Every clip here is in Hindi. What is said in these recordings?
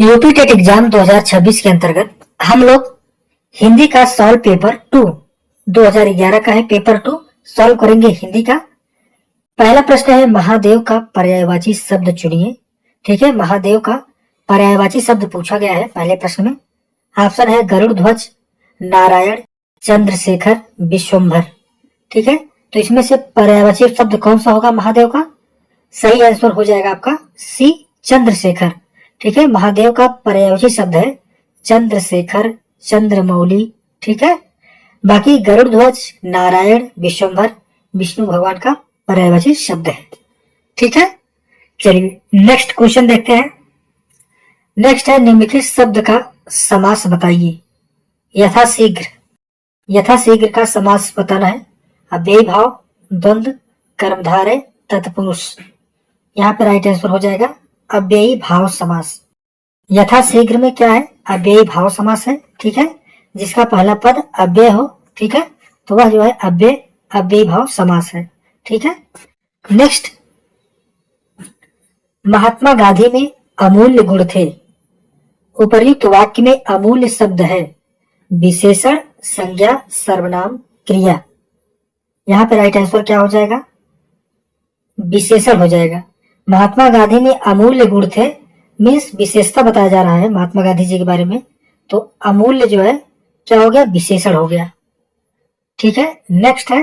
यूपी टेट एग्जाम 2026 के अंतर्गत हम लोग हिंदी का सॉल्व पेपर 2 2011 का है। पेपर 2 सॉल्व करेंगे हिंदी का। पहला प्रश्न है महादेव का पर्यायवाची शब्द चुनिए। ठीक है, महादेव का पर्यायवाची शब्द पूछा गया है पहले प्रश्न में। ऑप्शन है गरुड़ ध्वज, नारायण, चंद्रशेखर, विश्वम्भर। ठीक है, तो इसमें से पर्यायवाची शब्द कौन सा होगा महादेव का? सही आंसर हो जाएगा आपका सी, चंद्रशेखर। ठीक है, महादेव का पर्यायवाची शब्द है चंद्रशेखर, चंद्रमौली। ठीक है, बाकी गरुड़ ध्वज, नारायण, विश्वम्भर विष्णु भगवान का पर्यायवाची शब्द है। ठीक है, चलिए नेक्स्ट क्वेश्चन देखते हैं। नेक्स्ट है निम्नलिखित शब्द का समास बताइए। यथाशीघ्र, यथाशीघ्र का समास बताना है। अव्ययी भाव, द्वंद्व, कर्मधारय, तत्पुरुष। यहाँ पे राइट आंसर हो जाएगा अव्ययी भाव समास। यथाशीघ्र में क्या है? अव्ययी भाव समास है। ठीक है, जिसका पहला पद अव्यय हो, ठीक है, तो वह जो है अव्ययी भाव समास है। ठीक है, नेक्स्ट, महात्मा गांधी में अमूल्य गुण थे। उपर्युक्त वाक्य में अमूल्य शब्द है विशेषण, संज्ञा, सर्वनाम, क्रिया। यहाँ पे राइट आंसर क्या हो जाएगा? विशेषण हो जाएगा। महात्मा गांधी में अमूल्य गुण थे मीन्स विशेषता बताया जा रहा है महात्मा गांधी जी के बारे में, तो अमूल्य जो है क्या हो गया? विशेषण हो गया। ठीक है, नेक्स्ट है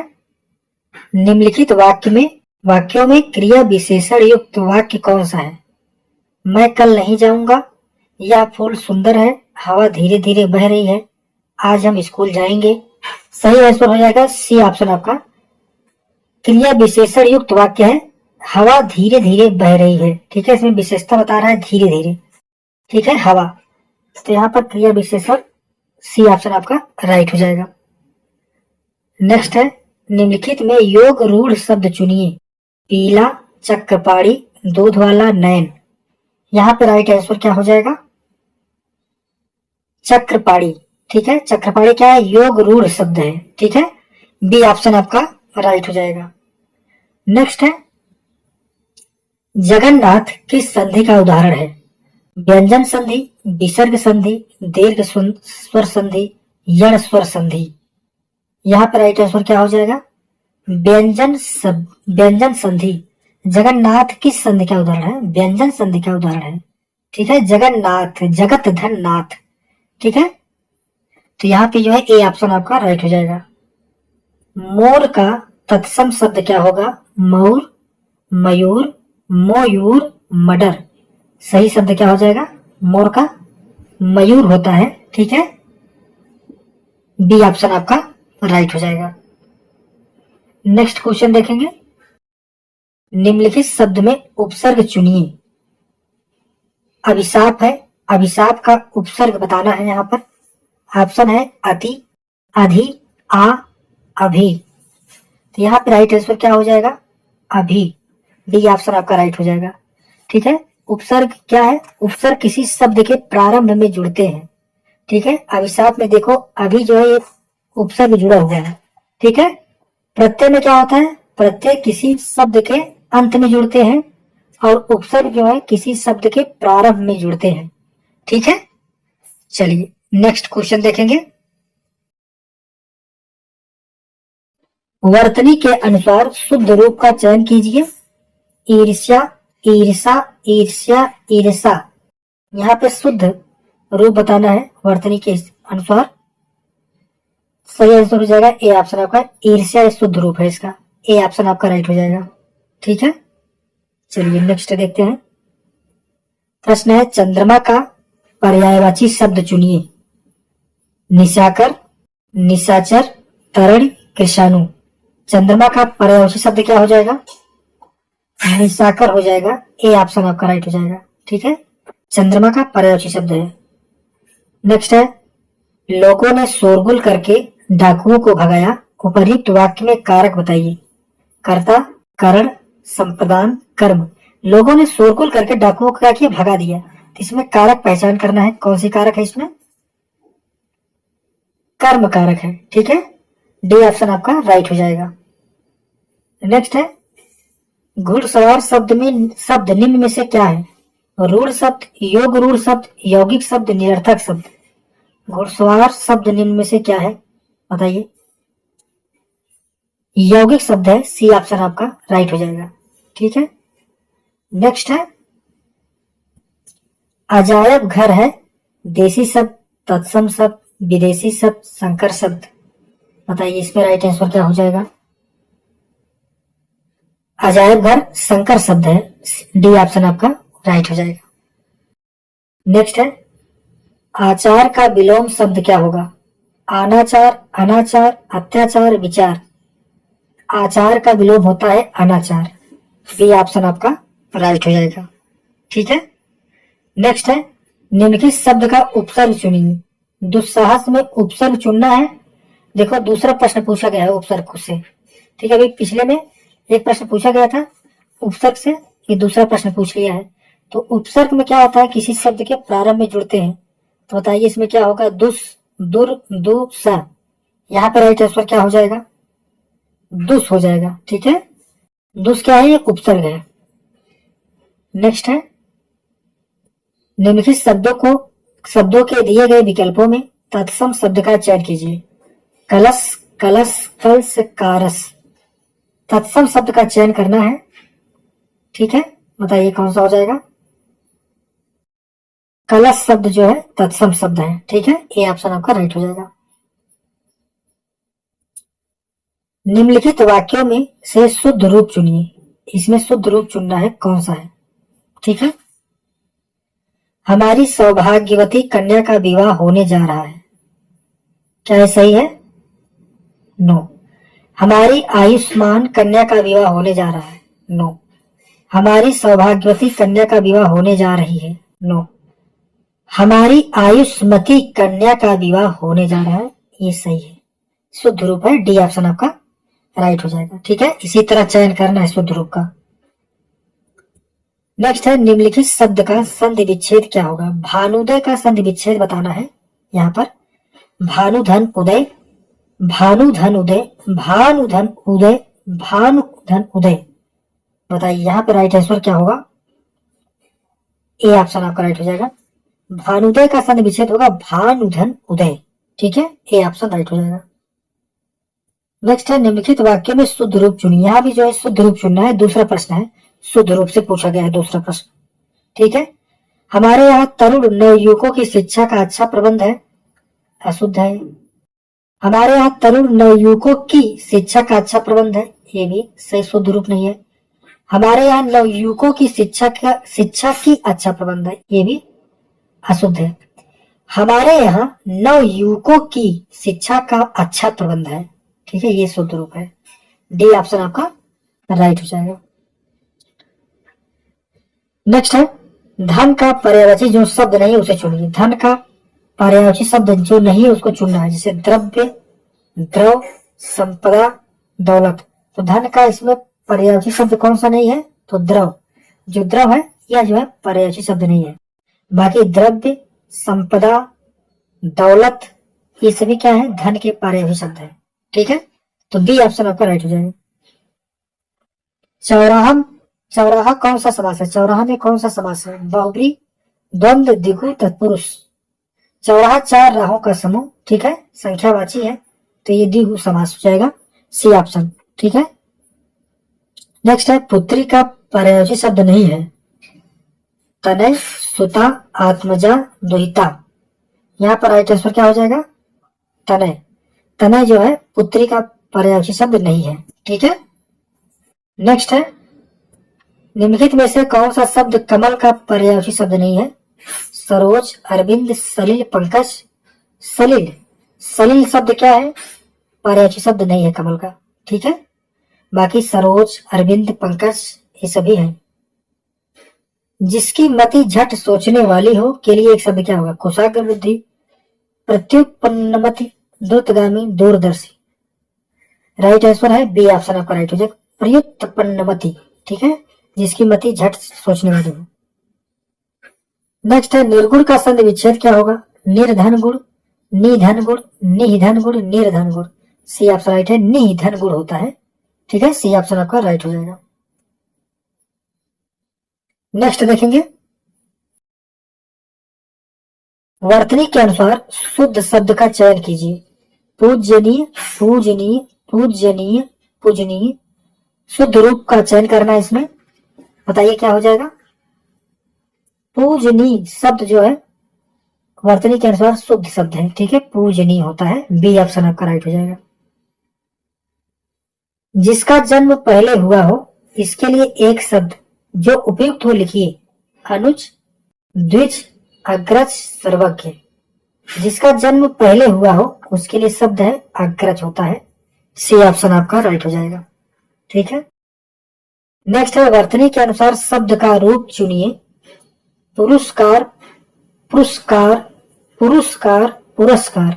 निम्नलिखित वाक्यों में क्रिया विशेषण युक्त वाक्य कौन सा है? मैं कल नहीं जाऊंगा, यह फूल सुंदर है, हवा धीरे धीरे बह रही है, आज हम स्कूल जाएंगे। सही आंसर हो जाएगा सी ऑप्शन आपका। क्रिया विशेषण युक्त वाक्य है हवा धीरे धीरे बह रही है। ठीक है, इसमें विशेषता बता रहा है धीरे धीरे। ठीक है, हवा, तो यहाँ पर क्रिया विशेषण सी ऑप्शन आपका राइट हो जाएगा। नेक्स्ट है निम्नलिखित में योग रूढ़ शब्द चुनिए। पीला, चक्रपाणी, दूध वाला, नयन। यहाँ पे राइट आंसर क्या हो जाएगा? चक्रपाणी। ठीक है, चक्रपाणी क्या है? योग रूढ़ शब्द है। ठीक है, बी ऑप्शन आपका राइट हो जाएगा। नेक्स्ट है जगन्नाथ किस संधि का उदाहरण है? व्यंजन संधि, विसर्ग संधि, दीर्घ स्वर संधि, यण स्वर संधि। यहाँ पर राइट आंसर क्या हो जाएगा? व्यंजन संधि। जगन्नाथ किस संधि का उदाहरण है? व्यंजन संधि का उदाहरण है। ठीक है, जगन्नाथ, जगत धन नाथ। ठीक है, तो यहाँ पे जो है ए ऑप्शन आपका राइट हो जाएगा। मोर का तत्सम शब्द क्या होगा? मौर, मयूर, मोयूर, मडर। सही शब्द क्या हो जाएगा? मोर का मयूर होता है। ठीक है, बी ऑप्शन आपका राइट हो जाएगा। नेक्स्ट क्वेश्चन देखेंगे। निम्नलिखित शब्द में उपसर्ग चुनिए। अभिशाप है, अभिशाप का उपसर्ग बताना है। यहाँ पर ऑप्शन है अति, अधि, आ, अभी। तो यहाँ पे राइट आंसर क्या हो जाएगा? अभी। डी ऑप्शन आपका राइट हो जाएगा। ठीक है, उपसर्ग क्या है? उपसर्ग किसी शब्द के प्रारंभ में जुड़ते हैं। ठीक है, अभिशाप में देखो अभी जो है उपसर्ग जुड़ा हुआ है। ठीक है, प्रत्यय में क्या होता है? प्रत्यय किसी शब्द के अंत में जुड़ते हैं और उपसर्ग जो है किसी शब्द के प्रारंभ में जुड़ते हैं। ठीक है, चलिए नेक्स्ट क्वेश्चन देखेंगे। वर्तनी के अनुसार शुद्ध रूप का चयन कीजिए। ईर्ष्या, ईर्षा, ईर्ष्या, ईर्षा। यहाँ पे शुद्ध रूप बताना है वर्तनी के अनुसार। सही आंसर हो जाएगा ए ऑप्शन आपका। ईर्ष्या शुद्ध रूप है इसका। ए ऑप्शन आपका राइट हो जाएगा। ठीक है, चलिए नेक्स्ट देखते हैं। प्रश्न है चंद्रमा का पर्यायवाची शब्द चुनिए। निशाकर, निशाचर, तरण, कृषाणु। चंद्रमा का पर्यायवाची शब्द क्या हो जाएगा? निशाकर हो जाएगा। ए ऑप्शन आपका राइट हो जाएगा। ठीक है, चंद्रमा का पर्यायवाची शब्द है। नेक्स्ट है लोगों ने शोरगुल करके डाकुओं को भगाया। उपर्युक्त वाक्य में कारक बताइए। कर्ता, कारण, संप्रदान, कर्म। लोगों ने शोरगुल करके डाकुओं को क्या किया? भगा दिया। तो इसमें कारक पहचान करना है। कौन सी कारक है इसमें? कर्म कारक है। ठीक है, डी ऑप्शन आपका राइट हो जाएगा। नेक्स्ट है घुड़सवार शब्द निम्न में से क्या है? रूढ़ शब्द, योग रूढ़ शब्द, यौगिक शब्द, निरर्थक शब्द। घुड़सवार शब्द निम्न में से क्या है, बताइए। यौगिक शब्द है, सी ऑप्शन आपका राइट हो जाएगा। ठीक है, नेक्स्ट है अजायब घर है, देसी शब्द, तत्सम शब्द, विदेशी शब्द, संकर शब्द। बताइए इसमें राइट आंसर क्या हो जाएगा। अजायब घर संकर शब्द है, डी ऑप्शन आपका राइट हो जाएगा। नेक्स्ट है आचार का विलोम शब्द क्या होगा। अनाचार, अनाचार, अत्याचार, विचार। आचार का विलोम होता है अनाचार, बी ऑप्शन आपका राइट हो जाएगा। ठीक है, नेक्स्ट है निम्नलिखित शब्द का उपसर्ग चुनिए। दुस्साहस में उपसर्ग चुनना है। देखो दूसरा प्रश्न पूछा गया है उपसर्ग से। ठीक है, अभी पिछले में एक प्रश्न पूछा गया था उपसर्ग से, ये दूसरा प्रश्न पूछ लिया है। तो उपसर्ग में क्या होता है, किसी शब्द के प्रारंभ में जुड़ते हैं। तो बताइए इसमें क्या होगा, दुस, दुर, दु, सा। यहाँ पर राइट आंसर क्या हो जाएगा, दुस हो जाएगा। ठीक है, दुस क्या है, ये उपसर्ग है। नेक्स्ट है निम्नलिखित शब्दों के दिए गए विकल्पों में तत्सम शब्द का चयन कीजिए। कलश, कलश, कलश, कारस। तत्सम शब्द का चयन करना है। ठीक है, बताइए कौन सा हो जाएगा। कलश शब्द जो है तत्सम शब्द है। ठीक है, ये ऑप्शन आपका राइट हो जाएगा। निम्नलिखित वाक्यों में से शुद्ध रूप चुनिए। इसमें शुद्ध रूप चुनना है, कौन सा है। ठीक है, हमारी सौभाग्यवती कन्या का विवाह होने जा रहा है। क्या ये सही है, नो। हमारी आयुष्मान कन्या का विवाह होने जा रहा है, नो। हमारी सौभाग्यवती कन्या का विवाह होने जा रही है, नो। हमारी आयुष्मती कन्या का विवाह होने जा रहा है, ये सही है, शुद्ध रूप है, डी ऑप्शन आपका राइट हो जाएगा। ठीक है, इसी तरह चयन करना है शुद्ध रूप का। नेक्स्ट है निम्नलिखित शब्द का संधि विच्छेद क्या होगा। भानुदय का संधि विच्छेद बताना है। यहाँ पर भानुधन उदय, भानुधन उदय, भानुधन उदय, भानुधन उदय। बताइए यहाँ पर राइट आंसर क्या होगा, ए ऑप्शन आपका राइट हो जाएगा। भानुदय का संधि विच्छेद होगा भानुधन उदय। ठीक है, ए ऑप्शन राइट हो जाएगा। नेक्स्ट है निम्नलिखित वाक्य में शुद्ध रूप चुनिए। यहाँ भी जो है शुद्ध रूप चुनना है, दूसरा प्रश्न है, शुद्ध रूप से पूछा गया है दूसरा प्रश्न। ठीक है, हमारे यहाँ तरुण नवयुवकों की शिक्षा का अच्छा प्रबंध है, अशुद्ध है। हमारे यहाँ तरुण नवयुवकों की शिक्षा का अच्छा प्रबंध है, ये भी सही शुद्ध रूप नहीं है। हमारे यहाँ नवयुवकों की शिक्षा की अच्छा प्रबंध है, ये भी अशुद्ध है। हमारे यहाँ नवयुवकों की शिक्षा का अच्छा प्रबंध है। ठीक है, ये शुद्ध रूप है, डी ऑप्शन आपका राइट हो जाएगा। नेक्स्ट है धन का पर्यायवाची जो शब्द नहीं है उसे चुनिए। धन का पर्यायवाची शब्द जो नहीं है उसको चुनना है, जैसे द्रव्य, द्रव, संपदा, दौलत। तो धन का इसमें पर्यायवाची शब्द कौन सा नहीं है, तो द्रव। जो द्रव है यह जो है पर्यायवाची शब्द नहीं है। बाकी द्रव्य, संपदा, दौलत, ये सभी क्या है, धन के पर्यायवाची शब्द है। ठीक है, तो बी ऑप्शन आपका राइट हो जाएगा। चौराहा, चौराहा कौन सा समास है, चौराहा में कौन सा समास है, बहुब्री, द्वंद्व, द्विगु, तत्पुरुष। चौराहा चार राहों का समूह, ठीक है, संख्यावाची है, तो ये द्विगु समास हो जाएगा, सी ऑप्शन। ठीक है, नेक्स्ट है पुत्री का पर्यायवाची शब्द नहीं है। तनय, सुता, आत्मजा, दुहिता। यहाँ पर राइट आंसर क्या हो जाएगा, तनय। तनय जो है पुत्री का पर्यायवाची शब्द नहीं है। ठीक है, नेक्स्ट है निम्नलिखित में से कौन सा शब्द कमल का पर्यायवाची शब्द नहीं है। सरोज, अरविंद, सलिल, पंकज। सलिल, सलिल शब्द क्या है, पर्यायवाची शब्द नहीं है कमल का। ठीक है, बाकी सरोज, अरविंद, पंकज ये सभी हैं। जिसकी मति झट सोचने वाली हो के लिए एक शब्द क्या होगा, कुशाग्र बुद्धि, प्रत्युत्पन्नमति, द्रुतगामी, दूरदर्शी। राइट आंसर है बी ऑप्शन आपका राइट हो जाएगा, प्रत्युत्पन्नमति। ठीक है, जिसकी मति झट सोचने वाली हो। नेक्स्ट है निर्गुण का संधि विच्छेद क्या होगा। निर्धन गुण, निधन गुण, निधन गुण, निर्धन गुण। सी ऑप्शन राइट है, निधन गुण होता है। ठीक है, सी ऑप्शन आपका राइट हो जाएगा। नेक्स्ट देखेंगे वर्तनी के अनुसार शुद्ध शब्द का चयन कीजिए। पूजनीय, पूजनीय, पूजनीय, पूजनीय। शुद्ध रूप का चयन करना है इसमें। बताइए क्या हो जाएगा। पूजनीय शब्द जो है वर्तनी के अनुसार शुद्ध शब्द है, ठीक है, पूजनीय होता है। बी ऑप्शन आपका राइट हो जाएगा। जिसका जन्म पहले हुआ हो, इसके लिए एक शब्द जो उपयुक्त हो लिखिए। अनुज, द्विज, अग्रज, सर्वज्ञ। जिसका जन्म पहले हुआ हो उसके लिए शब्द है अग्रज होता है। सी ऑप्शन आपका राइट हो जाएगा, ठीक है। नेक्स्ट है वर्तनी के अनुसार शब्द का रूप चुनिए। पुरस्कार, पुरस्कार, पुरस्कार, पुरस्कार।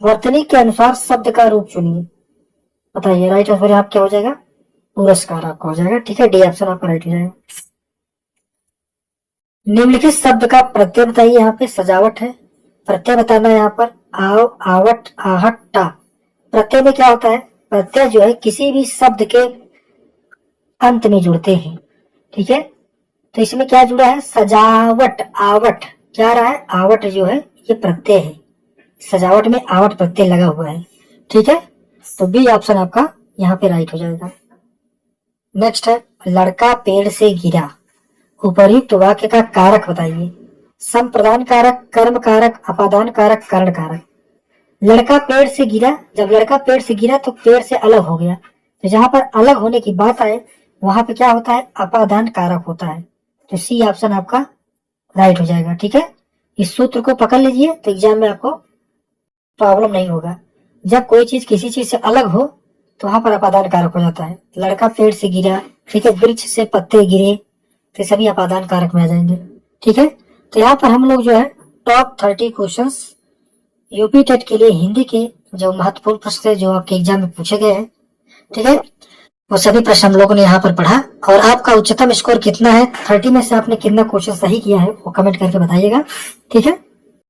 वर्तनी के अनुसार शब्द का रूप चुनिए। बताइए राइट आंसर आप क्या हो जाएगा। पुरस्कार आपका हो जाएगा, ठीक है। डी ऑप्शन आपका राइट हो जाएगा। निम्नलिखित शब्द का प्रत्यय बताइए। यहाँ पे सजावट है, प्रत्यय बताना है यहाँ पर। आव, आवट, आहट, टा। प्रत्यय में क्या होता है, प्रत्यय जो है किसी भी शब्द के अंत में जुड़ते हैं, ठीक है। तो इसमें क्या जुड़ा है, सजावट, आवट। क्या रहा है, आवट जो है ये प्रत्यय है। सजावट में आवट प्रत्यय लगा हुआ है, ठीक है। तो बी ऑप्शन आपका यहाँ पे राइट हो जाएगा। नेक्स्ट है लड़का पेड़ से गिरा। उपर्युक्त वाक्य का कारक बताइए। संप्रदान कारक, कर्म कारक, अपादान कारक, करण कारक। लड़का पेड़ से गिरा, जब लड़का पेड़ से गिरा तो पेड़ से अलग हो गया। तो जहां पर अलग होने की बात आए वहां पे क्या होता है, अपादान कारक होता है। तो सी ऑप्शन आपका राइट हो जाएगा, ठीक है। इस सूत्र को पकड़ लीजिए तो एग्जाम में आपको प्रॉब्लम नहीं होगा। जब कोई चीज किसी चीज से अलग हो तो वहां पर अपादान कारक हो जाता है। लड़का पेड़ से गिरा, ठीक है, वृक्ष से पत्ते गिरे, तो सभी अपादान कारक में आ जाएंगे, ठीक है। तो यहाँ पर हम लोग जो है टॉप 30 क्वेश्चंस यूपी टेट के लिए हिंदी के जो महत्वपूर्ण प्रश्न है जो आपके एग्जाम में पूछे गए हैं, ठीक है, वो सभी प्रश्न हम लोगों ने यहाँ पर पढ़ा। और आपका उच्चतम स्कोर कितना है, 30 में से आपने कितना क्वेश्चन सही किया है वो कमेंट करके बताइएगा, ठीक है।